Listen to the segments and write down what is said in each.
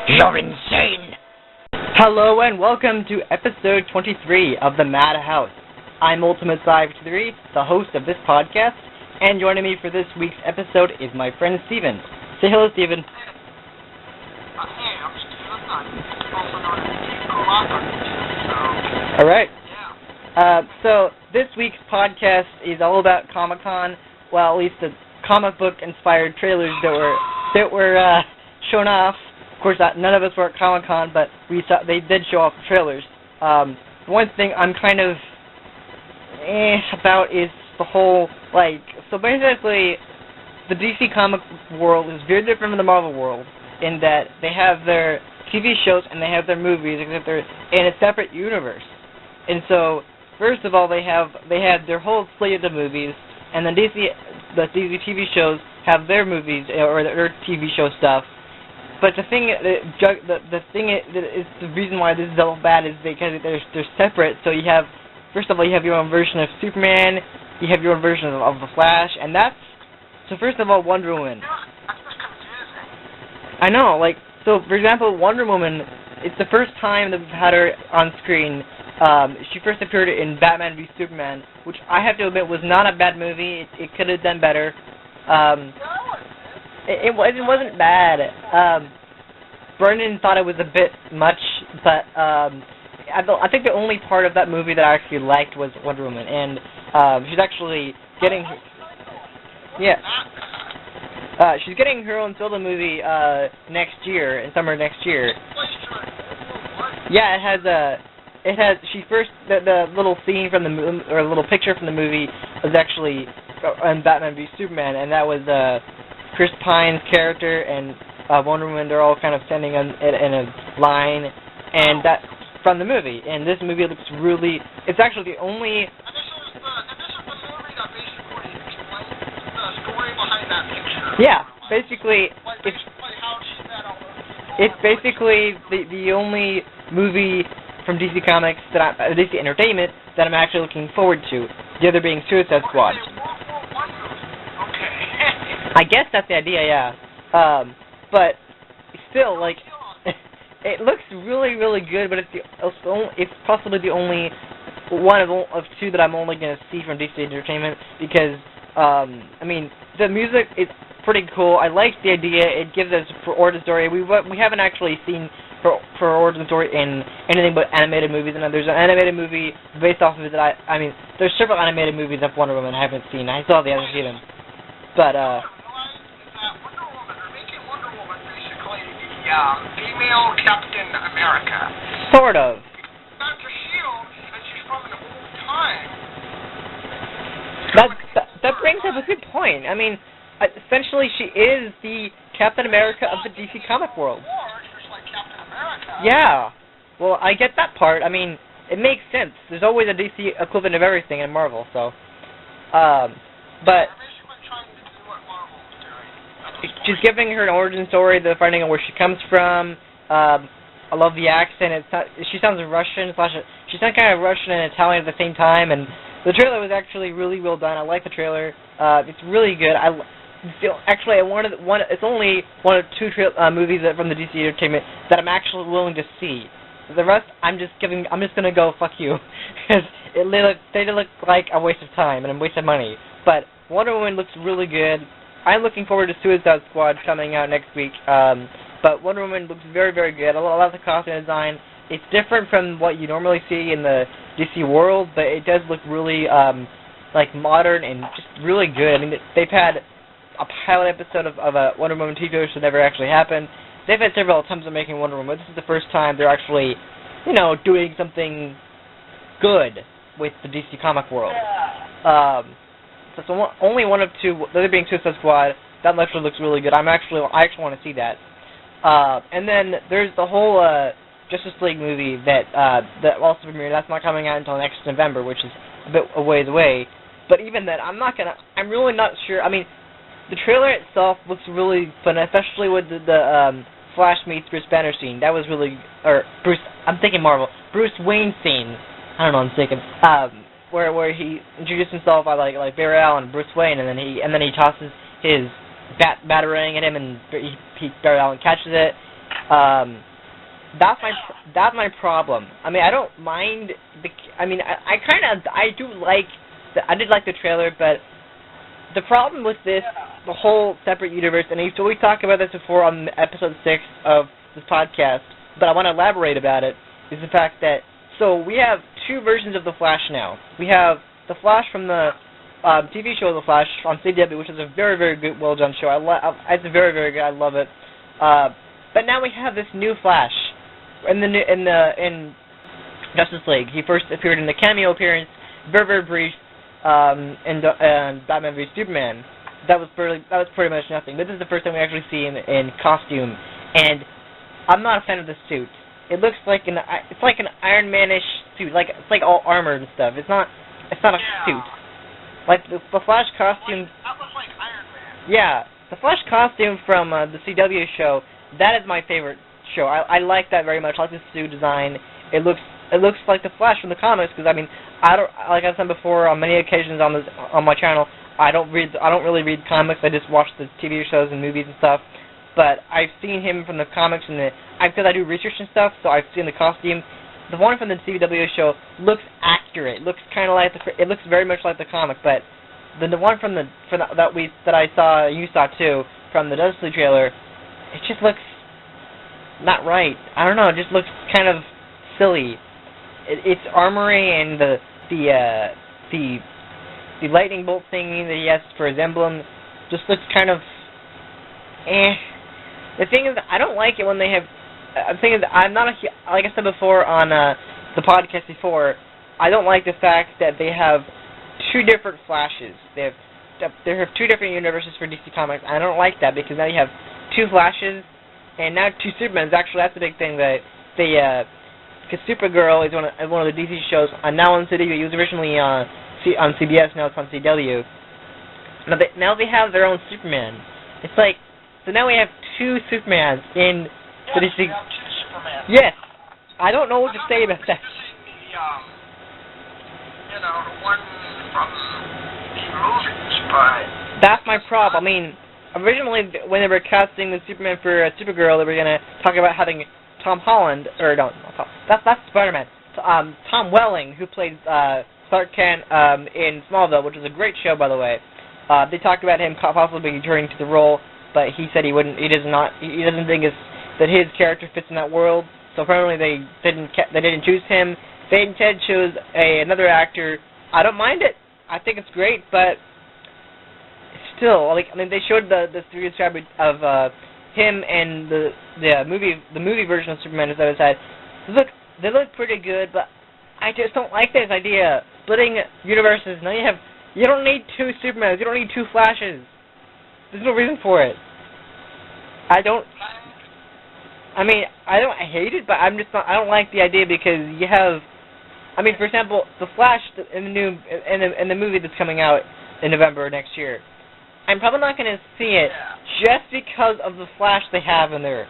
You're insane! Hello and welcome to episode 23 of The Madhouse. I'm Ultimate Sci 3, the host of this podcast, and joining me for this week's episode is my friend Steven. Say hello, Steven. Hey, I'm Steven. I'm also known as Steve Collocker. Alright. Yeah. So this week's podcast is all about Comic-Con, well, at least the comic book inspired trailers that were shown off. Of course, none of us were at Comic-Con, but they did show off the trailers. One thing I'm kind of about is the whole, so basically, the DC comic world is very different from the Marvel world in that they have their TV shows and they have their movies, except they're in a separate universe. And so, first of all, they have their whole slate of movies, and then the DC TV shows have their movies or their TV show stuff. But the reason why this is all bad is because they're separate. So first of all, you have your own version of Superman, you have your own version of the Flash, and first of all, Wonder Woman. That's just confusing. I know, so for example, Wonder Woman, it's the first time that we've had her on screen. She first appeared in Batman v Superman, which I have to admit was not a bad movie. It could have done better. It wasn't bad. Brendan thought it was a bit much, but I think the only part of that movie that I actually liked was Wonder Woman, and she's actually getting she's getting her own solo movie next year, in summer next year. Yeah, the little scene from the movie, or a little picture from the movie was actually in Batman v Superman, and that was Chris Pine's character and Wonder Woman. They're all kind of standing in a line, and that's from the movie. And this movie looks it's actually the only... And this is the movie that basically explains the story behind that picture. Yeah, basically... It's basically the only movie from DC Comics, DC Entertainment, that I'm actually looking forward to. The other being Suicide Squad. I guess that's the idea, yeah. But still, it looks really, really good. But it's possibly the only one of two that I'm only going to see from DC Entertainment because, the music is pretty cool. I like the idea. It gives us for origin story. We haven't actually seen for origin story in anything but animated movies. And there's an animated movie based off of it that there's several animated movies of Wonder Woman I haven't seen. I still haven't seen them, but female Captain America. Sort of. That's a shield, and she's from an old time. That brings up a good point. Essentially, she is the Captain America of the DC comic world. She's like Captain America. Yeah. Well, I get that part. It makes sense. There's always a DC equivalent of everything in Marvel, so. But she's giving her an origin story, the finding out where she comes from. I love the accent. She sounds Russian, she sounds kind of Russian and Italian at the same time, and the trailer was actually really well done. I like the trailer. It's really good. It's only one of two movies from the DC Entertainment that I'm actually willing to see. The rest, I'm just gonna go fuck you, because they look like a waste of time and a waste of money. But Wonder Woman looks really good. I'm looking forward to Suicide Squad coming out next week, but Wonder Woman looks very, very good. I love the costume design. It's different from what you normally see in the DC world, but it does look really, modern and just really good. They've had a pilot episode of a Wonder Woman TV show that never actually happened. They've had several attempts at making Wonder Woman. This is the first time they're actually, doing something good with the DC comic world. So only one of two, the other being Suicide Squad, that actually looks really good. I actually want to see that. And then there's the whole Justice League movie that also premiered. That's not coming out until next November, which is a bit a ways away. But even then, I'm really not sure. The trailer itself looks really fun, especially with the Flash meets Bruce Banner scene. That was really, I'm thinking Marvel. Bruce Wayne scene. I don't know, I'm thinking. Where he introduced himself by like Barry Allen and Bruce Wayne, and then he tosses his batarang at him, and Barry Allen catches it. That's my problem. I mean, I don't mind the. I mean, I did like the trailer, but the problem with this, the whole separate universe, and we talked about this before on episode 6 of this podcast, but I want to elaborate about it, is the fact that, so we have two versions of The Flash now. We have The Flash from the TV show The Flash on CW, which is a very, very good, well-done show. It's very, very good. I love it. But now we have this new Flash in Justice League. He first appeared in the cameo appearance, very, very brief, in Batman v Superman. That was pretty much nothing. But this is the first time we actually see him in costume, and I'm not a fan of the suit. It looks like an Iron Man-ish suit, it's like all armored and stuff. It's not a suit. Like the Flash costume. That was like Iron Man. Yeah, the Flash costume from the CW show. That is my favorite show. I like that very much. I like the suit design. It looks like the Flash from the comics, because I mean, like I've said before on many occasions on my channel, I don't really read comics. I just watch the TV shows and movies and stuff. But I've seen him from the comics because I do research and stuff, so I've seen the costume. The one from the CW show looks accurate. It looks kind of like it looks very much like the comic, but the one that I saw, you saw too, from the Justice League trailer, it just looks not right. I don't know. It just looks kind of silly. Its armory and the lightning bolt thingy that he has for his emblem just looks kind of eh. The thing is, I don't like it when they have. I'm thinking that I'm not like I said before on the podcast before. I don't like the fact that they have two different Flashes. They have two different universes for DC Comics. I don't like that, because now you have two Flashes and now two Supermans. Actually, that's the big thing. Because Supergirl is one of the DC shows now on CW. It was originally on CBS. Now it's on CW. Now they have their own Superman. It's like, so now we have two Supermans in the DC. We have two Supermans. Yes. I don't know what to say about that. The one from the movies, but that's my problem. I mean, originally when they were casting the Superman for Supergirl, they were gonna talk about having Tom Holland, or no, that's Spider-Man. Tom Welling, who played Clark Kent in Smallville, which is a great show, by the way. They talked about him possibly returning to the role, but he said he wouldn't. He doesn't think that his character fits in that world. So apparently they didn't choose him. They instead chose another actor. I don't mind it. I think it's great, but still, they showed the 3D shot of him and the movie version of Superman that was had. They look pretty good, but I just don't like this idea. Splitting universes. Now you don't need two Supermans. You don't need two Flashes. There's no reason for it. I hate it, but I don't like the idea, because you have, for example, the Flash in the movie that's coming out in November next year. I'm probably not going to see it just because of the Flash they have in there.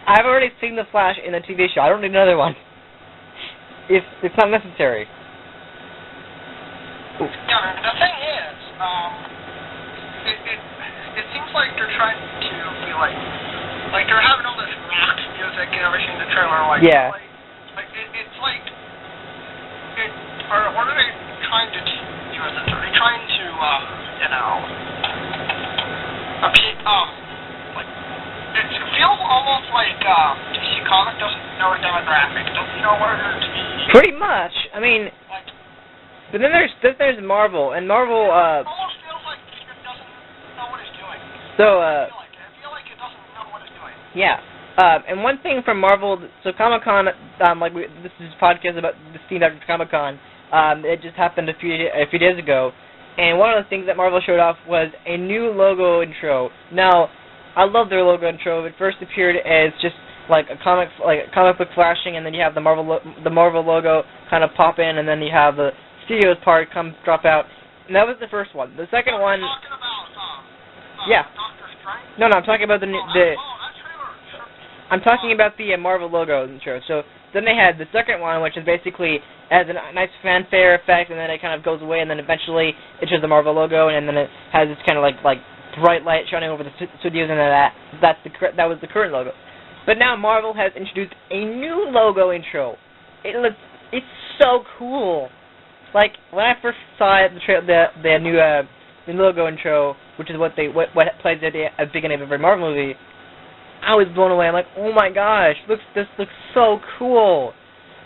I've already seen the Flash in the TV show. I don't need another one. It's not necessary. Yeah, the thing is, it seems like they're trying to be like they're having all this rock music and everything in the trailer. Yeah. What are they trying to do? Are they trying to, it feels almost like DC Comics doesn't know the demographic, doesn't know what it is. Pretty much. But then there's Marvel, and Marvel. It almost feels like it doesn't know what it's doing. So I feel like it doesn't know what it's doing. Yeah. And one thing from Marvel, so Comic-Con, this is a podcast about the scene after Comic-Con. It just happened a few days ago, and one of the things that Marvel showed off was a new logo intro. Now, I love their logo intro. It first appeared as just like a comic book flashing, and then you have the Marvel logo kind of pop in, and then you have the studios part drop out. And that was the first one. The second one. Talking about, yeah. Doctor Strange? No, I'm talking about I'm talking about the Marvel logo intro. So then they had the second one, which is basically has a nice fanfare effect, and then it kind of goes away, and then eventually it's just the Marvel logo, and then it has this kind of like bright light shining over the studios, and that was the current logo. But now Marvel has introduced a new logo intro. It's so cool. Like when I first saw it, the new logo intro, which is what plays at the beginning of every Marvel movie, I was blown away. I'm like, oh my gosh, this looks so cool.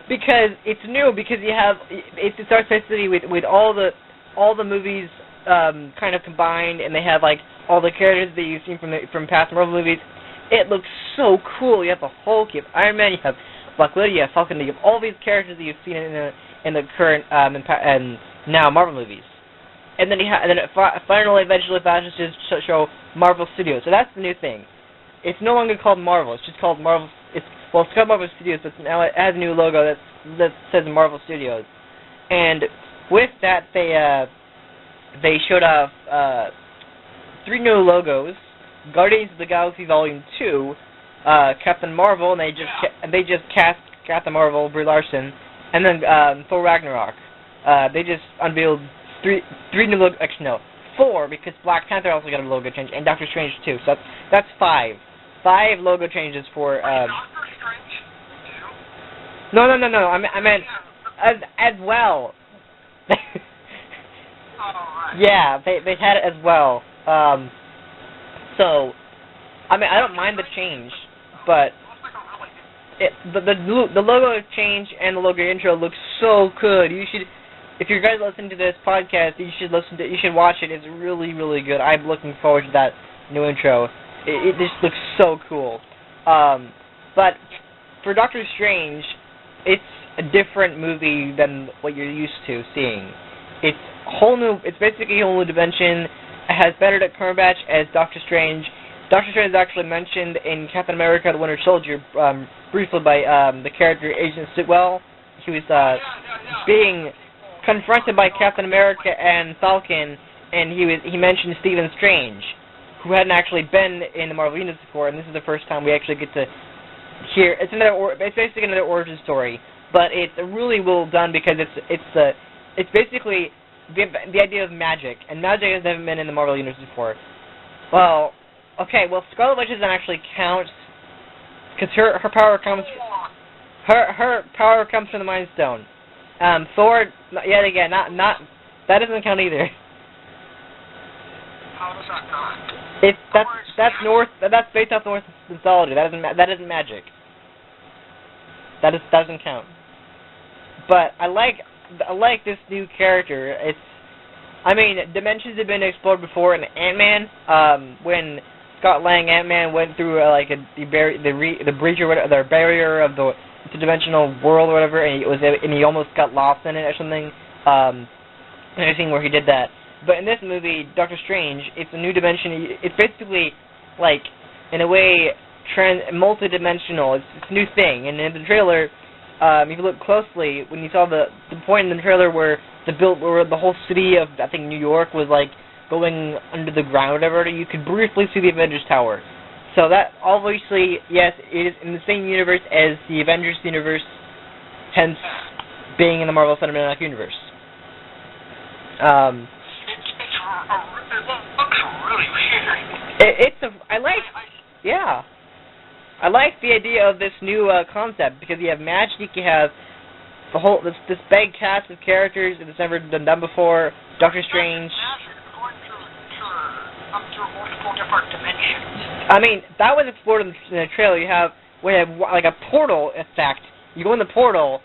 Because it's new, because it's Star City with all the movies kind of combined, and they have like all the characters that you've seen from past Marvel movies. It looks so cool. You have the Hulk, you have Iron Man, you have Black Widow, you have Falcon, you have all these characters that you've seen in the current and now Marvel movies. And then finally eventually fashions just show Marvel Studios. So that's the new thing. It's no longer called Marvel. It's just called Marvel. It's called Marvel Studios, but now it has a new logo that says Marvel Studios. And with that, they showed off 3 new logos: Guardians of the Galaxy Volume 2, Captain Marvel, and they just cast Captain Marvel, Brie Larson, and then Thor Ragnarok. They just unveiled 3 new logos. Actually, no, 4, because Black Panther also got a logo change, and Doctor Strange too. So that's 5. 5 logo changes for. Doctor Strange too? No. I meant as well. Right. Yeah, they had it as well. So, I mean, I don't mind the change, but the logo change and the logo intro looks so good. You should, if you guys listen to this podcast, you should watch it. It's really, really good. I'm looking forward to that new intro. It just looks so cool. But for Doctor Strange, it's a different movie than what you're used to seeing. It's basically a whole new dimension. It has Benedict Cumberbatch as Doctor Strange. Doctor Strange is actually mentioned in Captain America: The Winter Soldier briefly by the character Agent Sitwell. He was being confronted by Captain America and Falcon, and he mentioned Stephen Strange, who hadn't actually been in the Marvel Universe before, and this is the first time we actually get to hear. It's basically another origin story, but it's really well done because it's basically the idea of magic, and magic has never been in the Marvel Universe before. Well, Scarlet Witch doesn't actually count because her power comes from the Mind Stone. Thor, yet again, not that doesn't count either. How does that count? That's based off Norse mythology. That isn't magic. That doesn't count. But I like this new character. Dimensions have been explored before in Ant-Man. When Scott Lang Ant-Man went through the breach or whatever, the barrier of the dimensional world or whatever, and he almost got lost in it or something. I've seen where he did that. But in this movie, Doctor Strange, it's a new dimension. It's basically in a way, multi-dimensional. It's a new thing. And in the trailer, if you look closely, when you saw the point in the trailer where the whole city of, I think, New York was going under the ground or whatever, you could briefly see the Avengers Tower. So that obviously, yes, it is in the same universe as the Avengers universe, hence being in the Marvel Cinematic Universe. It looks really weird. I like the idea of this new concept, because you have magic, you have the whole this big cast of characters that has never been done before. Doctor Strange. Going through multiple different dimensions. That was explored in the trailer. We have a portal effect. You go in the portal,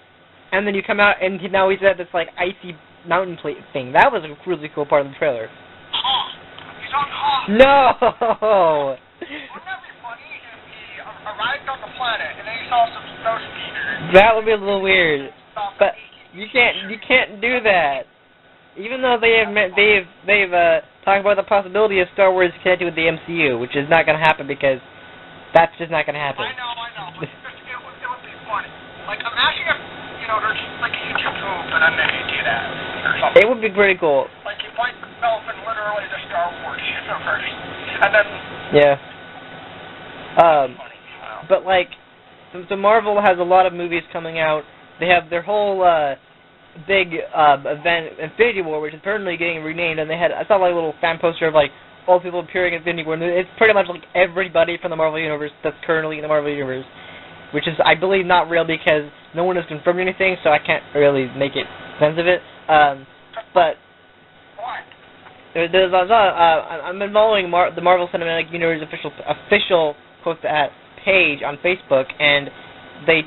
and then you come out, and now he's at this icy mountain plate thing. That was a really cool part of the trailer. He's on Hoth. No. Wouldn't that be funny if he arrived on the planet and then he saw some snow speeders? That would be a little weird. But you can't do that. Even though they've talked about the possibility of Star Wars connected with the MCU, which is not going to happen because that's just not going to happen. I know. But it would be funny. Imagine if, there's a YouTube move, but then they do that or something. It would be pretty cool. You find yourself in literally the Star Wars universe, and then... Yeah. Funny. But, the Marvel has a lot of movies coming out. They have their whole big event, Infinity War, which is currently getting renamed, and I saw a little fan poster of all the people appearing in Infinity War. It's pretty much like everybody from the Marvel Universe that's currently in the Marvel Universe, which is, I believe, not real because no one has confirmed anything, so I can't really make it sense of it. But I'm involving the Marvel Cinematic Universe official page on Facebook, and they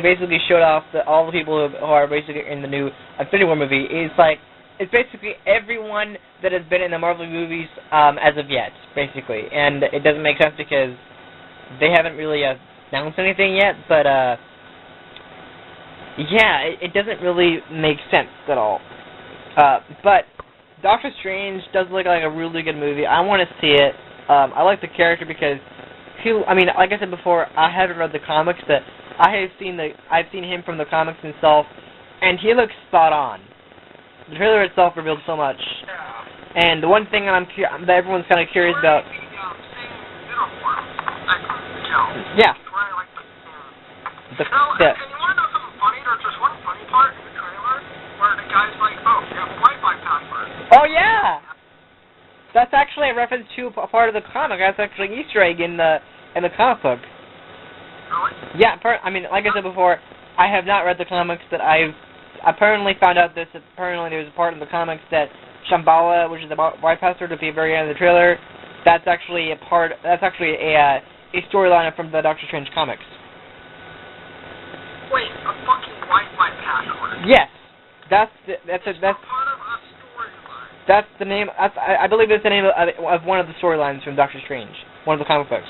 basically showed off all the people who are basically in the new Infinity War movie. It's basically everyone that has been in the Marvel movies as of yet, basically. And it doesn't make sense because they haven't really announced anything yet, but yeah, it doesn't really make sense at all. But Doctor Strange does look like a really good movie. I want to see it. I like the character because like I said before, I haven't read the comics, but I've seen him from the comics himself, and he looks spot on. The trailer itself revealed so much. And the one thing that everyone's kind of curious about. Yeah. And you want to know something funny? There's just one funny part in the trailer where the guy's like, "Oh, you have a Wi-Fi password." Oh yeah. That's actually a reference to a part of the comic. That's actually an Easter egg in the comic book. Really? Yeah. Like I said before, I have not read the comics, but I've apparently found out this. Apparently, there's a part in the comics that Shambhala, which is the Wi-Fi password at the very end of the trailer, that's actually a storyline from the Doctor Strange comics. Wait, a fucking Wi-Fi password? Yes, that's part of a storyline. That's the name. I believe it's the name of one of the storylines from Doctor Strange, one of the comic books.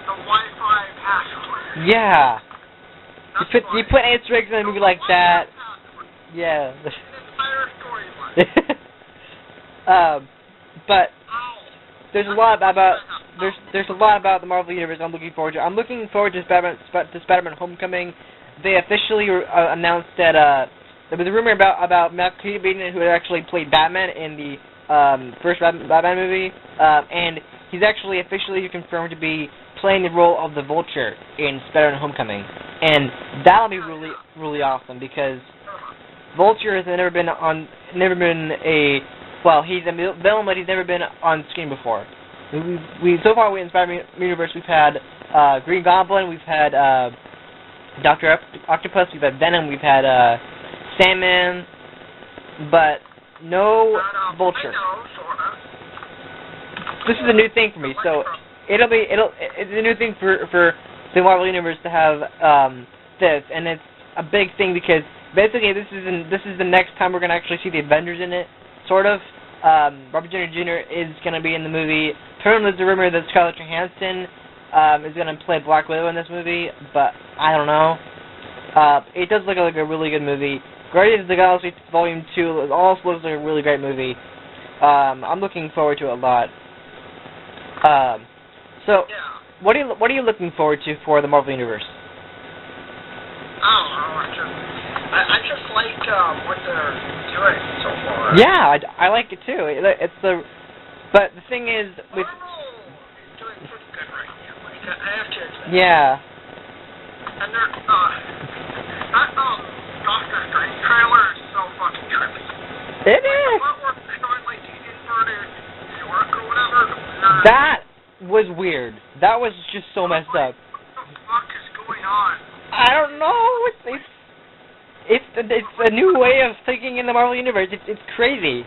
The Wi-Fi password. Yeah. You put Easter eggs in a movie like that. Yeah. An entire storyline. But there's a lot about the Marvel Universe I'm looking forward to. I'm looking forward to Spider-Man Homecoming. They officially announced that there was a rumor about Michael Keaton, who had actually played Batman in the first Batman movie, and he's actually officially confirmed to be playing the role of the Vulture in Spider-Man Homecoming, and that'll be really, really awesome because Vulture has never been he's a villain, but he's never been on screen before. So far in Spider-Man universe, we've had Green Goblin, we've had Dr. Octopus, we've had Venom, we've had Sandman, but no Vulture. This is a new thing for me, so it's a new thing for the Marvel Universe to have this, and it's a big thing because basically this is the next time we're gonna actually see the Avengers in it, sort of. Robert Downey Jr. is gonna be in the movie. Apparently, there's a rumor that Scarlett Johansson is gonna play Black Widow in this movie, but I don't know. It does look like a really good movie. Guardians of the Galaxy Volume 2 also looks like a really great movie. I'm looking forward to it a lot. So, what are you looking forward to for the Marvel Universe? I don't know. I just like what they're doing so far. Yeah, I like it too. But the thing is, with Marvel is doing pretty good right now. Like, I have to admit. Yeah. And they're that Doctor Strange trailer is so fucking trippy. It is. The part where they're showing like the inverted New York or whatever. That was weird. That was just so messed up. What the fuck is going on? I don't know. It's a new way of thinking in the Marvel Universe. It's crazy.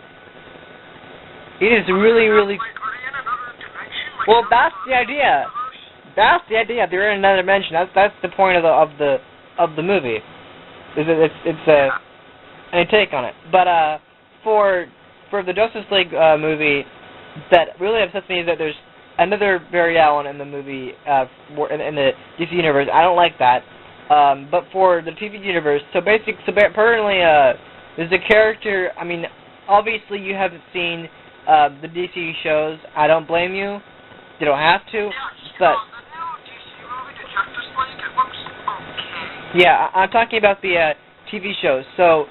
It is really, really. Like, are they in another dimension? Like, Well, that's the idea. That's the idea. They're in another dimension. That's the point of the movie. It's a take on it. But for the Justice League movie, that really upsets me is that there's another Barry Allen in the movie in the DC universe. I don't like that. But for the TV universe, apparently there's a character. I mean, obviously you haven't seen the DC shows. I don't blame you. You don't have to. But the new DC movie, the Justice League, it looks okay. yeah, I'm talking about the TV shows. So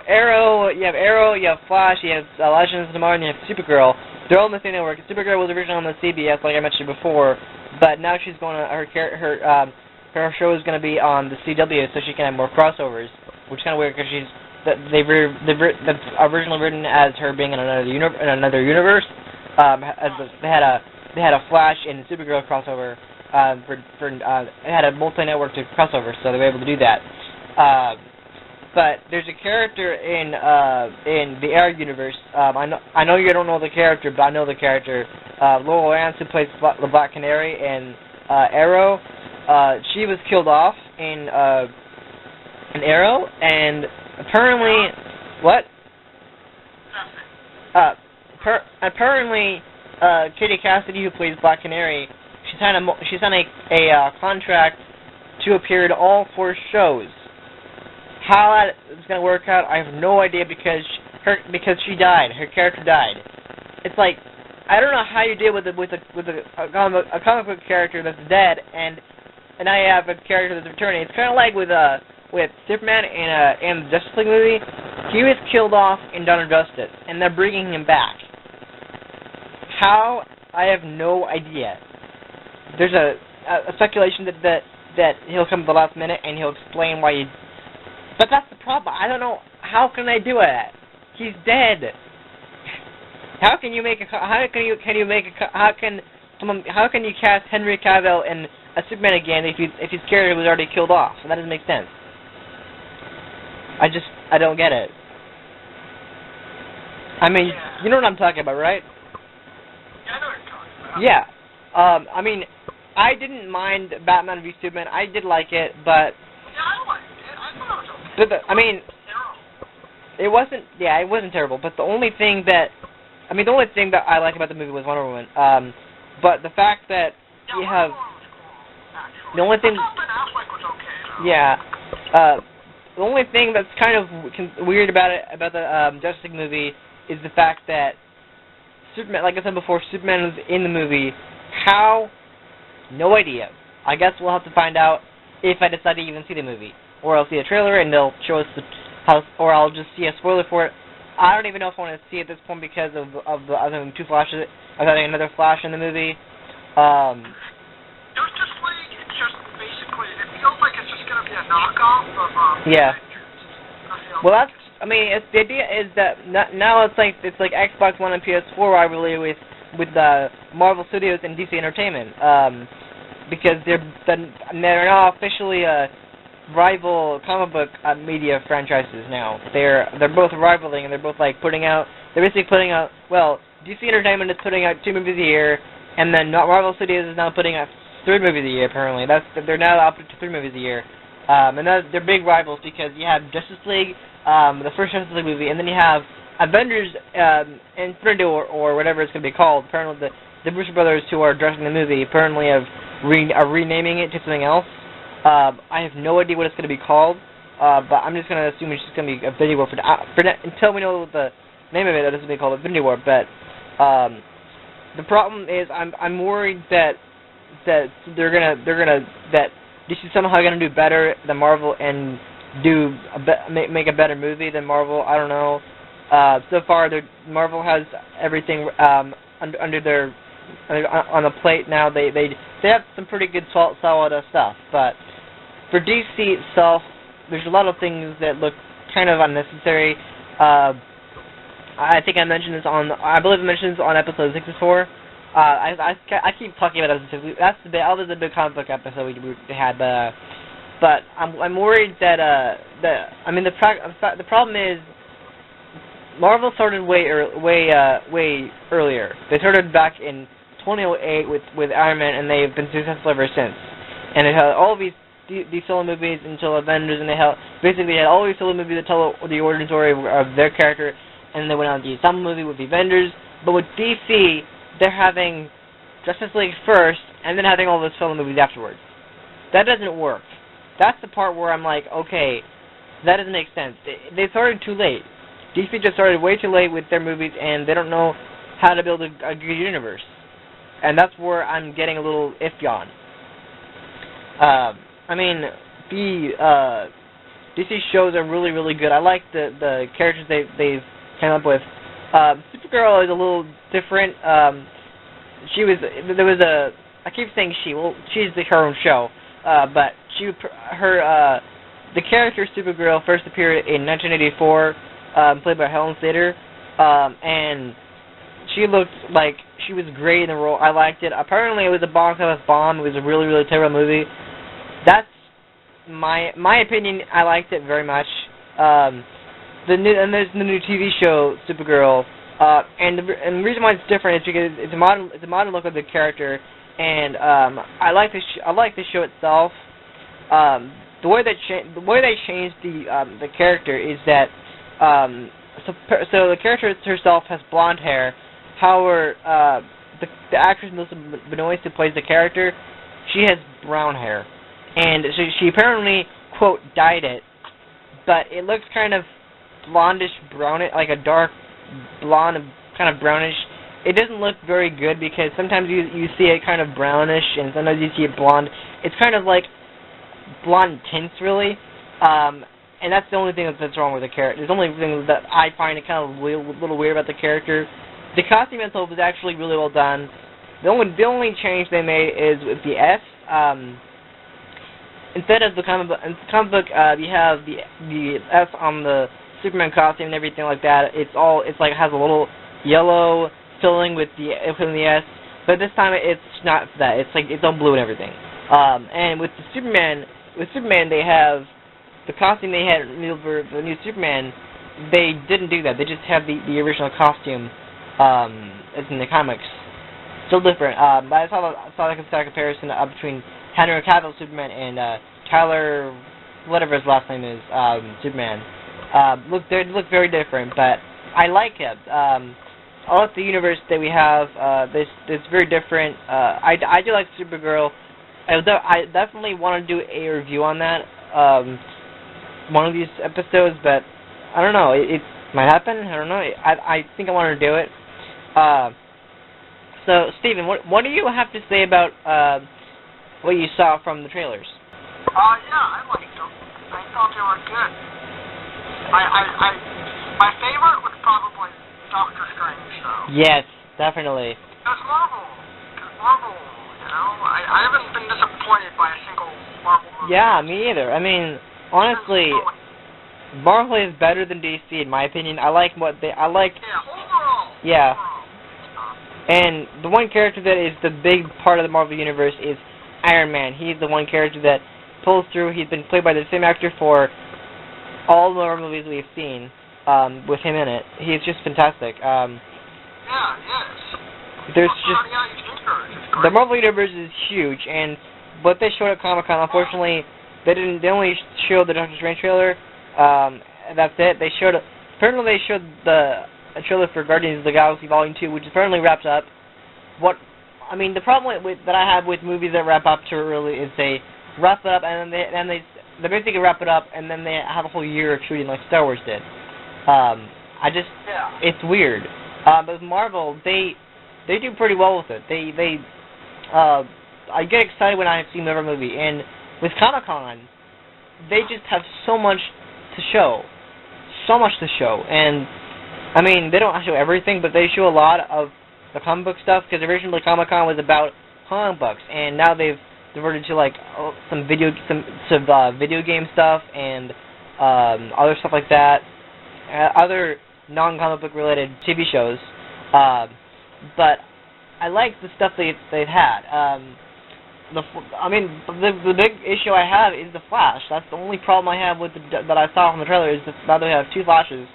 Arrow, you have Flash, you have Legends of Tomorrow, and you have Supergirl. They're all on the same network. Supergirl was originally on the CBS, like I mentioned before, but now she's going to her show is going to be on the CW, so she can have more crossovers, which is kind of weird because she's that's originally written as her being in another universe. They had a Flash and Supergirl crossover. It had a multi-network to crossover, so they were able to do that. But there's a character in the Arrow universe. I know you don't know the character, but I know the character. Laurel Lance, who plays the Black Canary in Arrow. She was killed off in Arrow, and apparently, what? Apparently, Katie Cassidy, who plays Black Canary, she's on a contract to appear in all 4 shows. How that is going to work out, I have no idea, because she died. Her character died. It's like, I don't know how you deal with a comic book character that's dead, and I have a character that's returning. It's kind of like with Superman in the Justice League movie. He was killed off in Dawn of Justice, and they're bringing him back. How? I have no idea. There's a speculation that he'll come at the last minute and he'll explain why he. But that's the problem. I don't know. How can I do it? He's dead. How can you cast Henry Cavill in a Superman again if his character was already killed off? So that doesn't make sense. I don't get it. I mean, you know what I'm talking about, right? Yeah, I know what you're talking about. Yeah. I mean, I didn't mind Batman v Superman. I did like it, but. Yeah, I liked it. I thought it was okay. I mean, it wasn't. Yeah, it wasn't terrible. But the only thing that I liked about the movie was Wonder Woman. But the fact that you have. The only thing. Ben Affleck was okay, though. Yeah. The only thing that's kind of weird about the Justice League movie is the fact that Superman, like I said before, Superman was in the movie. How? No idea. I guess we'll have to find out if I decide to even see the movie, or I'll see a trailer and they'll show us or I'll just see a spoiler for it. I don't even know if I want to see it at this point because of the other 2 Flashes. I'm having another Flash in the movie. Justice League, it's just basically, it feels like it's just going to be a knockoff of yeah. Well, that's. I mean, the idea is that now it's like Xbox One and PS4 rivalry with Marvel Studios and DC Entertainment, because they're now officially rival comic book media franchises now. They're both rivaling, and they're both basically putting out. Well, DC Entertainment is putting out 2 movies a year, and then Marvel Studios is now putting out 3 movies a year. Apparently, they're now up to 3 movies a year. And they're big rivals because you have Justice League, the first Justice League movie, and then you have Avengers Infinity or whatever it's going to be called. Apparently, the Bruce brothers who are directing the movie apparently are renaming it to something else. I have no idea what it's going to be called, but I'm just going to assume it's just going to be Infinity War until we know what the name of it. It's going to be called Infinity War. But the problem is, I'm worried that DC is somehow going to do better than Marvel and make a better movie than Marvel. I don't know. So far, Marvel has everything under their on the plate now. They have some pretty good solid stuff, but for DC itself, there's a lot of things that look kind of unnecessary. I think I mentioned this I believe I mentioned this on episode 64. I keep talking about episode 6. That was a big comic book episode we had, but I'm worried that the problem is Marvel started way earlier. They started back in 2008 with Iron Man, and they've been successful ever since. And it had all these solo movies until Avengers, and they had all these solo movies that tell the origin story of their character, and they went on to do some movie with the Avengers. But with DC, they're having Justice League first, and then having all those solo movies afterwards. That doesn't work. That's the part where I'm like, okay, that doesn't make sense. They started too late. DC just started way too late with their movies, and they don't know how to build a good universe. And that's where I'm getting a little iffy on. I mean, the DC shows are really, really good. I like the characters they've came up with. Supergirl is a little different. I keep saying she. Well, she's her own show. But the character Supergirl first appeared in 1984, played by Helen Slater, and she looked like she was great in the role. I liked it. Apparently, it was a box office bomb. It was a really, really terrible movie. That's my opinion. I liked it very much. There's the new TV show Supergirl, and the reason why it's different is because it's a modern look of the character, and I like the show itself. The way they changed the character is that so the character herself has blonde hair. However, the actress Melissa Benoist, who plays the character, she has brown hair, and so she apparently quote dyed it, but it looks kind of blondish brown, like a dark blonde, kind of brownish. It doesn't look very good because sometimes you see it kind of brownish and sometimes you see it blonde. It's kind of like blonde tints, really, and that's the only thing that's wrong with the character. It's the only thing that I find it kind of a little weird about the character. The costume itself was actually really well done. The only change they made is with the S. Instead of the comic book, you have the S on the Superman costume and everything like that. It's like has a little yellow filling with the S, but this time it's not that. It's all blue and everything. And with Superman, they have the costume they had for the new Superman. They didn't do that. They just have the original costume. As in the comics, still different. But I saw like a comparison between Henry Cavill's Superman and Tyler, whatever his last name is, Superman. They look very different, but I like it. I like the universe that we have. It's very different. I do like Supergirl. I definitely want to do a review on that one of these episodes, but I don't know. It might happen. I don't know. I think I want to do it. So, Steven, what do you have to say about what you saw from the trailers? Yeah, I liked them. I thought they were good. My favorite was probably Doctor Strange, though. Yes, definitely. That's Marvel. You know, I haven't been disappointed by a single Marvel movie. Yeah, me either. I mean, honestly, Marvel is better than DC, in my opinion. I like. Yeah, overall. Yeah. And the one character that is the big part of the Marvel Universe is Iron Man. He's the one character that pulls through. He's been played by the same actor for all the Marvel movies we've seen, with him in it. He's just fantastic. Yes. There's just... The Marvel Universe is huge, and what they showed at Comic-Con, unfortunately, they only showed the Doctor Strange trailer. That's it. Apparently they showed a trailer for Guardians of the Galaxy Volume 2, which apparently wraps up. The problem that I have with movies that wrap up too early is they wrap it up and then they basically wrap it up and then they have a whole year of shooting like Star Wars did. It's weird. But with Marvel, they do pretty well with it. I get excited when I see another movie, and with Comic-Con, they just have so much to show, and I mean, they don't show everything, but they show a lot of the comic book stuff, because originally Comic-Con was about comic books, and now they've diverted to like some video game stuff and other stuff like that, other non-comic book related TV shows. But I like the stuff they've had. The big issue I have is the Flash. That's the only problem I have with that I saw from the trailer is now they have two Flashes.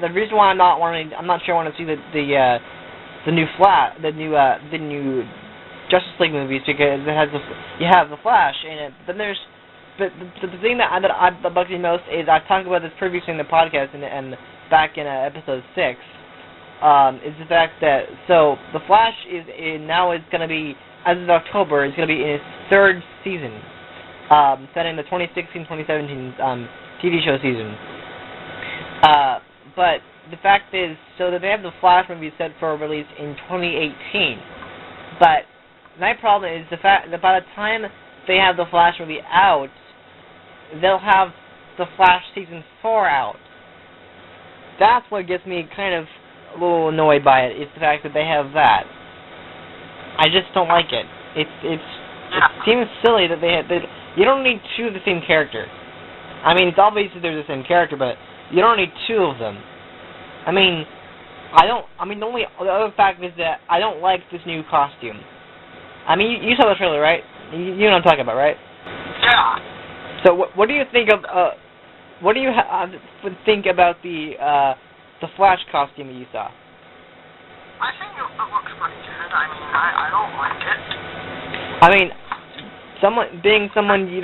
The reason why I'm not sure I want to see the new Justice League movies because it has you have the Flash in it. Then there's the thing that bugs me most is I talked about this previously in the podcast and back in episode 6. Is the fact that the Flash is going to be, as of October, is going to be in its third season, set in the 2016-2017 TV show season. But the fact is, that they have the Flash movie set for release in 2018. But my problem is the fact that by the time they have the Flash movie out, they'll have the Flash season 4 out. That's what gets me kind of a little annoyed by it, is the fact that they have that. I just don't like it. It seems silly that you don't need two of the same character. I mean, it's obvious that they're the same character, but you don't need two of them. I mean, the other fact is that I don't like this new costume. I mean, you saw the trailer, right? You know what I'm talking about, right? Yeah. So what do you think of what do you think about the Flash costume that you saw? I think it looks pretty good. I mean, I don't like it. I mean, being someone you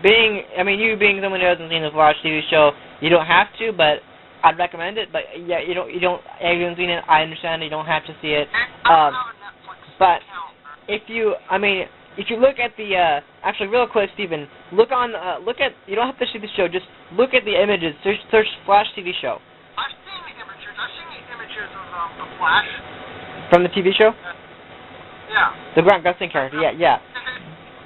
being someone who hasn't seen the Flash TV show, you don't have to, but I'd recommend it. But yeah, you haven't seen it. I understand you don't have to see it. But if you look at the actually real quick, Steven, you don't have to see the show. Just look at the images. Search Flash TV show. I've seen the images. I've seen the images of the Flash. From the TV show? Yeah. The Grant Gustin character. Yeah.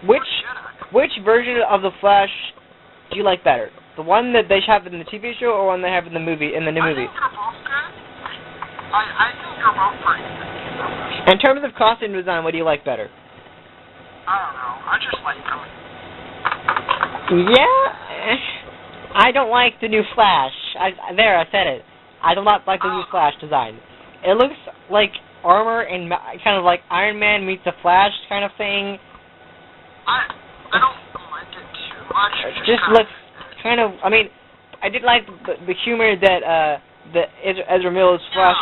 Which version of the Flash do you like better? The one that they have in the TV show, or one they have in the movie, in the new movie? I think they're both good. I think they're both pretty good. In terms of costume design, what do you like better? I don't know. I just like them. Yeah, I don't like the new Flash. I said it. I do not like the new Flash design. It looks like armor and kind of like Iron Man meets the Flash kind of thing. I don't like it too much. It just looks kind of. I mean, I did like the humor that Ezra Miller's Flash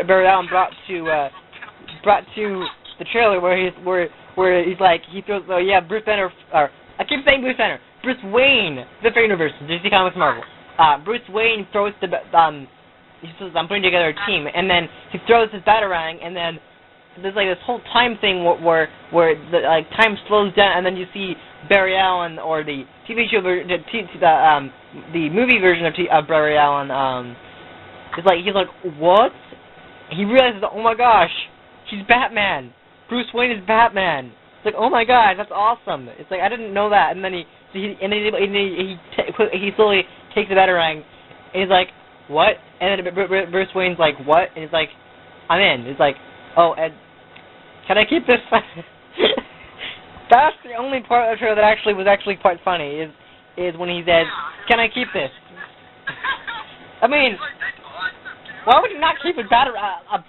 Barry Allen brought to the trailer where he's like he throws Bruce Banner, or I keep saying Bruce Banner, Bruce Wayne, the universe, DC Comics Marvel. Bruce Wayne throws he says, I'm putting together a team, and then he throws his Batarang, and then there's like this whole time thing where the time slows down, and then you see Barry Allen, or the TV show the movie version of Barry Allen. He's like, what? He realizes, oh my gosh, he's Batman. Bruce Wayne is Batman. It's like, oh my god, that's awesome. It's like, I didn't know that. And then he slowly takes the Batarang, and he's like, what? And then Bruce Wayne's like, what? And he's like, I'm in. He's like, oh, and can I keep this? That's the only part of the trailer that was actually quite funny, is when he says, can I keep this? I mean, why would you not keep a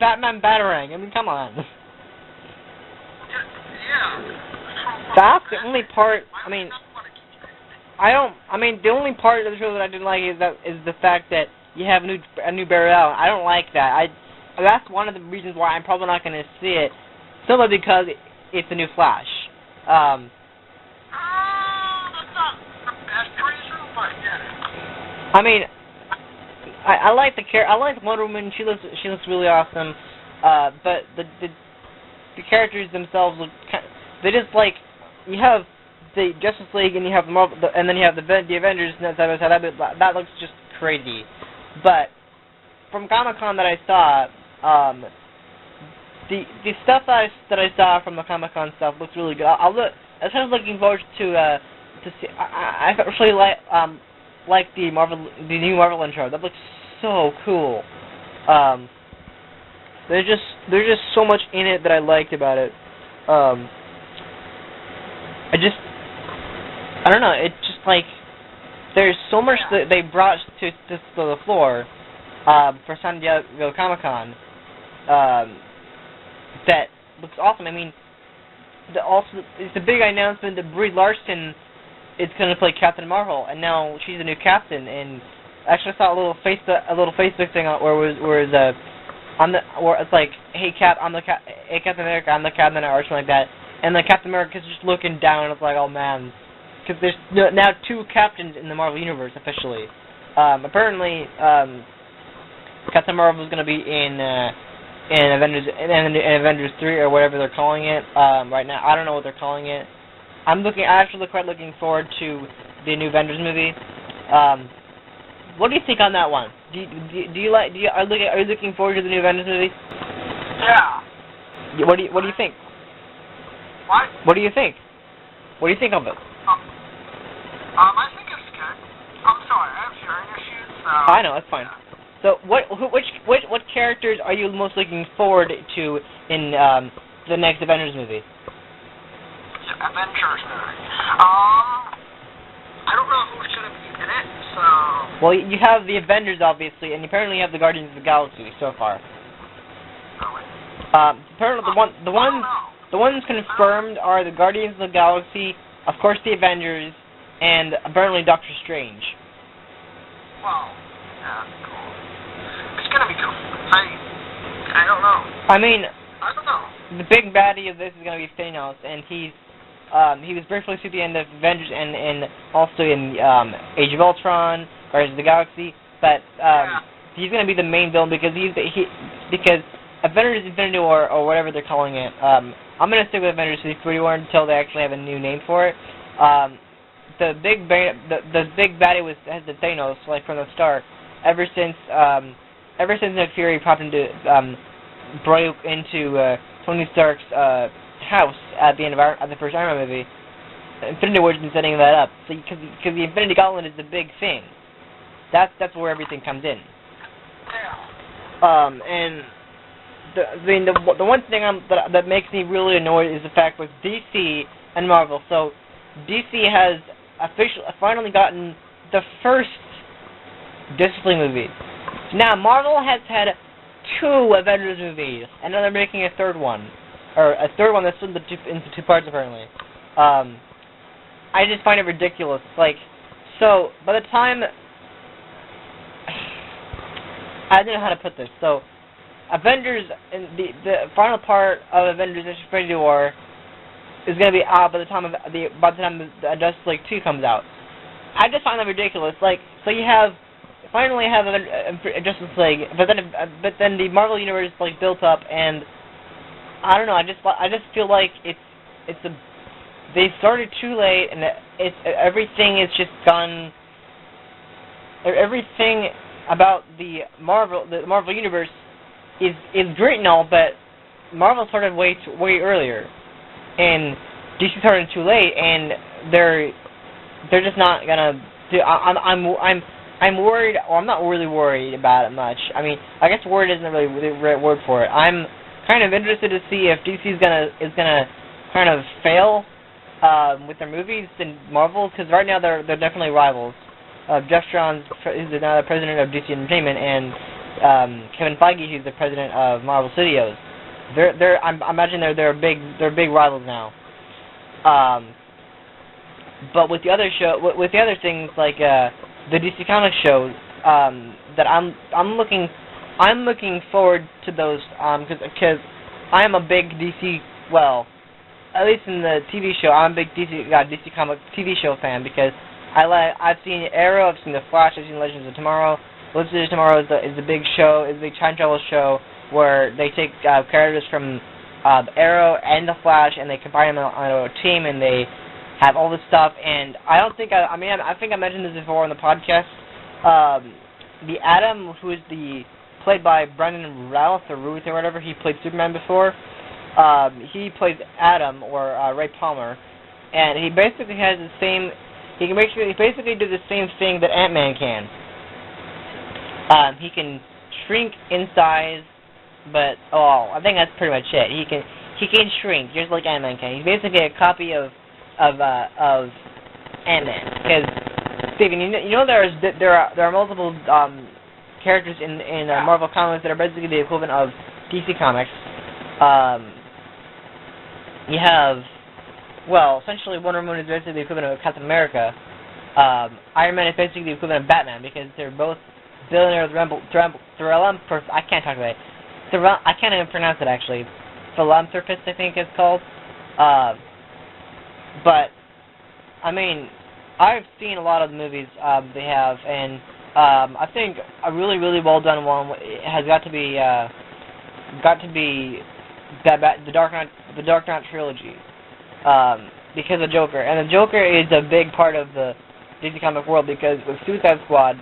Batman Batarang? I mean, come on. That's the only part. I mean, the only part of the trailer that I didn't like is the fact that you have a new Barry Allen. I don't like that. That's one of the reasons why I'm probably not going to see it, simply because it's a new Flash. That's not the best reason, but yeah. I mean, I like I like Wonder Woman. She looks really awesome. But the characters themselves look they just like, you have the Justice League and you have Marvel, and then you have the Avengers, and that looks just crazy. But from Comic-Con that I saw, the stuff that I saw from the Comic-Con stuff looks really good. I was kind of looking forward to see. I actually like the new Marvel intro. That looks so cool. There's just so much in it that I liked about it. I don't know. It's just like there's so much that they brought to the floor for San Diego Comic-Con that looks awesome. I mean, it's a big announcement that Brie Larson is going to play Captain Marvel, and now she's a new captain. And actually, I saw a little Facebook thing where it's like, hey Captain America, I'm the captain, or something like that. And the Captain America's just looking down, and it's like, oh man, because there's now two captains in the Marvel Universe officially. Apparently, Captain Marvel is going to be in Avengers 3 or whatever they're calling it right now. I don't know what they're calling it. I'm actually quite looking forward to the new Avengers movie. What do you think on that one? Are you looking forward to the new Avengers movie? Yeah. What do you think? What? What do you think? What do you think of it? I think it's good. I'm sorry, I have hearing issues. So. I know, that's fine. So, what characters are you most looking forward to in the next Avengers movie? Avengers movie. I don't know who's going to be in it, so... Well, you have the Avengers, obviously, and apparently you have the Guardians of the Galaxy so far. Really? Apparently the ones confirmed are the Guardians of the Galaxy, of course the Avengers, and apparently Doctor Strange. Well, yeah, cool. It's going to be cool. I don't know. I mean, I don't know. the big baddie of this is going to be Thanos, and he was briefly to the end of Avengers and also in Age of Ultron, Guardians of the Galaxy, but he's going to be the main villain because because Avengers Infinity War, or whatever they're calling it, I'm going to stick with Avengers Infinity War until they actually have a new name for it. The big baddie has the Thanos, like, from the start, ever since Nick Fury popped into broke into Tony Stark's house at the end of the first Iron Man movie. Infinity War's been setting that up, so because the Infinity Gauntlet is the big thing. That's where everything comes in. And the one thing that makes me really annoyed is the fact with DC and Marvel. So DC has finally gotten the first Disney movie. Now Marvel has had 2 Avengers movies, and now they're making a third one. Or a third one that's into 2 parts, apparently. I just find it ridiculous. Like, so, by the time... I don't know how to put this. So, Avengers, the final part of Avengers Infinity War is going to be out by the time the Justice League 2 comes out. I just find that ridiculous. Like, so you finally have Justice League, but then the Marvel Universe, like, built up, and I don't know. I just feel like they started too late, and everything is just gone. Everything about the Marvel Universe is great and all, but Marvel started way earlier, and DC started too late, and they're just not gonna do. I'm worried, or I'm not really worried about it much. I mean, I guess worried isn't really the right word for it. I'm kind of interested to see if DC is gonna kind of fail with their movies than Marvel, because right now they're definitely rivals. Jeff Johns is now the president of DC Entertainment, and Kevin Feige, who's the president of Marvel Studios. I imagine they're big rivals now. But with the other things like the DC Comics shows that I'm looking forward to those because I am a big DC, well, at least in the TV show, I'm a big DC Comics TV show fan because I've seen Arrow, I've seen The Flash, I've seen Legends of Tomorrow. Legends of Tomorrow is a big show, is a big time travel show where they take characters from Arrow and The Flash and they combine them on a team and they have all this stuff. And I think I mentioned this before on the podcast. The Atom, who is played by Brandon Routh or Ruth or whatever, he played Superman before. He plays Atom or Ray Palmer, and he basically has the same. He basically do the same thing that Ant-Man can. He can shrink in size, but I think that's pretty much it. He can shrink just like Ant-Man can. He's basically a copy of Ant-Man. Because Steven, you know there are multiple characters in Marvel Comics that are basically the equivalent of DC Comics. You have, well, essentially Wonder Woman is basically the equivalent of Captain America. Iron Man is basically the equivalent of Batman because they're both billionaires. I can't talk about it. I can't even pronounce it actually. Philanthropist, I think it's called. But I mean, I've seen a lot of the movies they have, and I think a really, really well done one has got to be the Dark Knight trilogy. Because of Joker, and the Joker is a big part of the DC comic world because with Suicide Squad,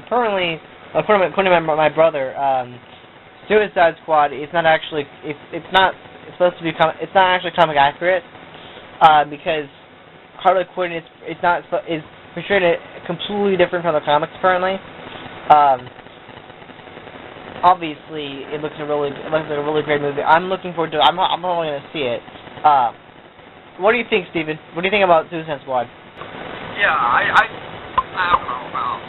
currently, according to my brother, Suicide Squad is not actually it's not actually comic accurate because Harley Quinn is portrayed completely different from the comics apparently. Obviously, it looks like a really great movie. I'm looking forward to it. I'm probably going to see it. what do you think, Steven? What do you think about Suicide Squad? Yeah, I don't know about.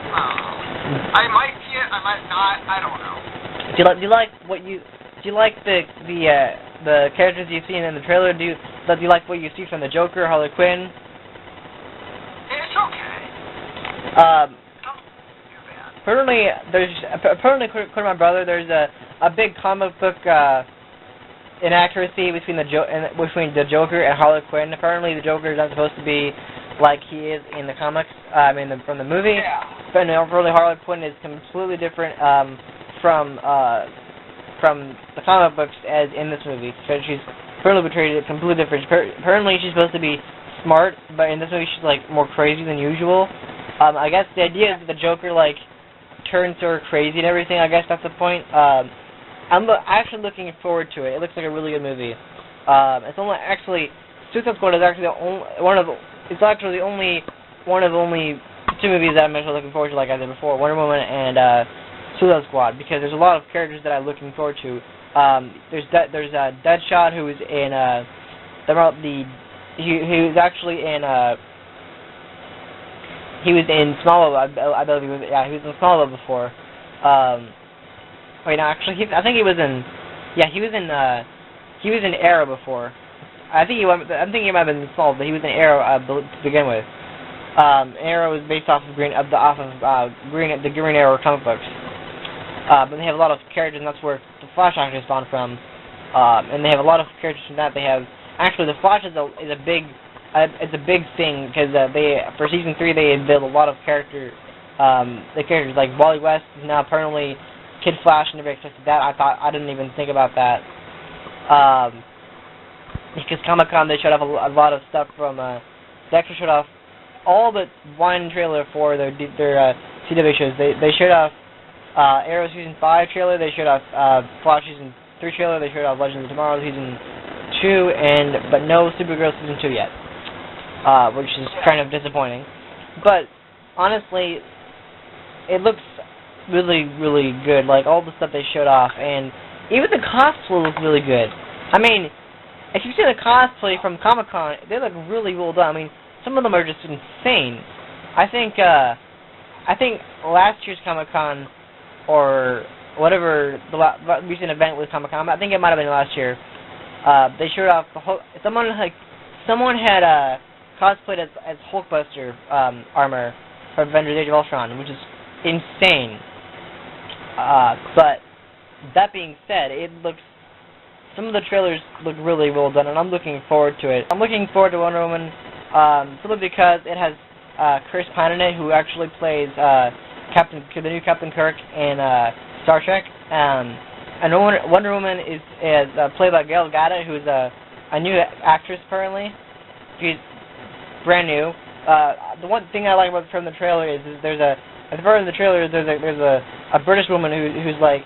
I might see it. I might not. I don't know. Do you like the characters you've seen in the trailer? Do you like what you see from the Joker, Harley Quinn? It's okay. Um, Don't do that. apparently, according to my brother, there's a big comic book inaccuracy between the Joker and Harley Quinn. Apparently, the Joker is not supposed to be like he is in the comics. From the movie. Yeah. But apparently, Harley Quinn is completely different from the comic books as in this movie. So she's apparently portrayed completely different. Apparently, she's supposed to be smart, but in this movie, she's like more crazy than usual. I guess the idea is that the Joker like turns her crazy and everything. I guess that's the point. I'm actually looking forward to it. It looks like a really good movie. It's only actually Suicide Squad is actually the only one of the only two movies that I'm actually looking forward to, like I said before, Wonder Woman and Suicide Squad, because there's a lot of characters that I'm looking forward to. There's Deadshot, who is in he was actually in he was in Smallville. I believe he was in Smallville before. Wait, no, actually, I think he was in Arrow before. I think he might have been in Smallville, but he was in Arrow to begin with. Arrow is based off of the Green Arrow comic books. But they have a lot of characters, and that's where the Flash actually spawned from. And they have a lot of characters from that. They have actually the Flash is a big thing, because for season 3 they built a lot of characters. The characters like Wally West is now apparently Kid Flash, and never expected that. I didn't even think about that. Because Comic-Con, they showed off a lot of stuff from. They actually showed off all but one trailer for their CW shows. They showed off Arrow season 5 trailer. They showed off Flash season 3 trailer. They showed off Legends of Tomorrow season 2, but no Supergirl season 2 yet, which is kind of disappointing. But honestly, it looks really, really good. Like all the stuff they showed off, and even the cosplay looks really good. I mean, if you see the cosplay from Comic-Con, they look really well done. I mean, some of them are just insane. I think last year's Comic-Con, or whatever the recent event with Comic-Con, I think it might have been last year. They showed off the whole. Someone had cosplayed as Hulkbuster armor for Avengers: Age of Ultron, which is insane. But that being said, some of the trailers look really well done, and I'm looking forward to it. I'm looking forward to Wonder Woman simply because it has Chris Pine in it, who actually plays the new Captain Kirk in Star Trek. And Wonder Woman is played by Gal Gadot, who's a new actress apparently. She's brand new. The one thing I like from the trailer is there's a British woman who's like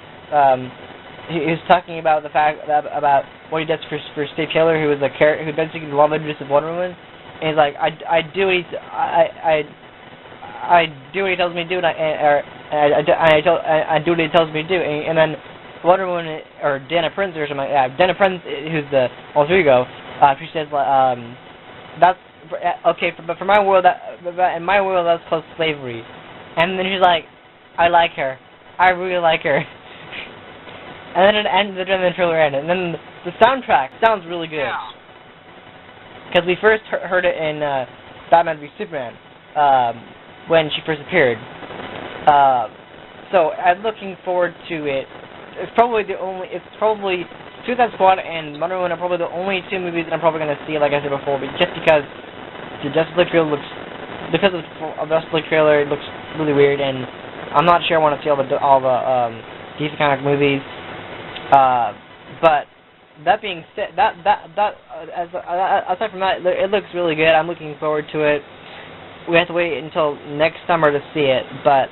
who's talking about the fact about what he does for Steve Taylor, who basically the love interest of Wonder Woman, and he's like, I do what he tells me to do, and I do what he tells me to do, and then Wonder Woman, or Dana Prince or something, Dana Prince, who's the alter ego, she says that's okay, but for my world, in my world that's called slavery, and then she's like, I like her, I really like her. And then it ends, and the trailer ended. And then the soundtrack sounds really good. Because we first heard it in Batman v Superman, when she first appeared. So I'm looking forward to it. It's probably Suicide Squad and Wonder Woman are probably the only two movies that I'm probably going to see, like I said before, but just because the Justice League trailer it looks really weird, and I'm not sure I want to see all the DC comic movies. But that being said, aside from that, it looks really good. I'm looking forward to it. We have to wait until next summer to see it, but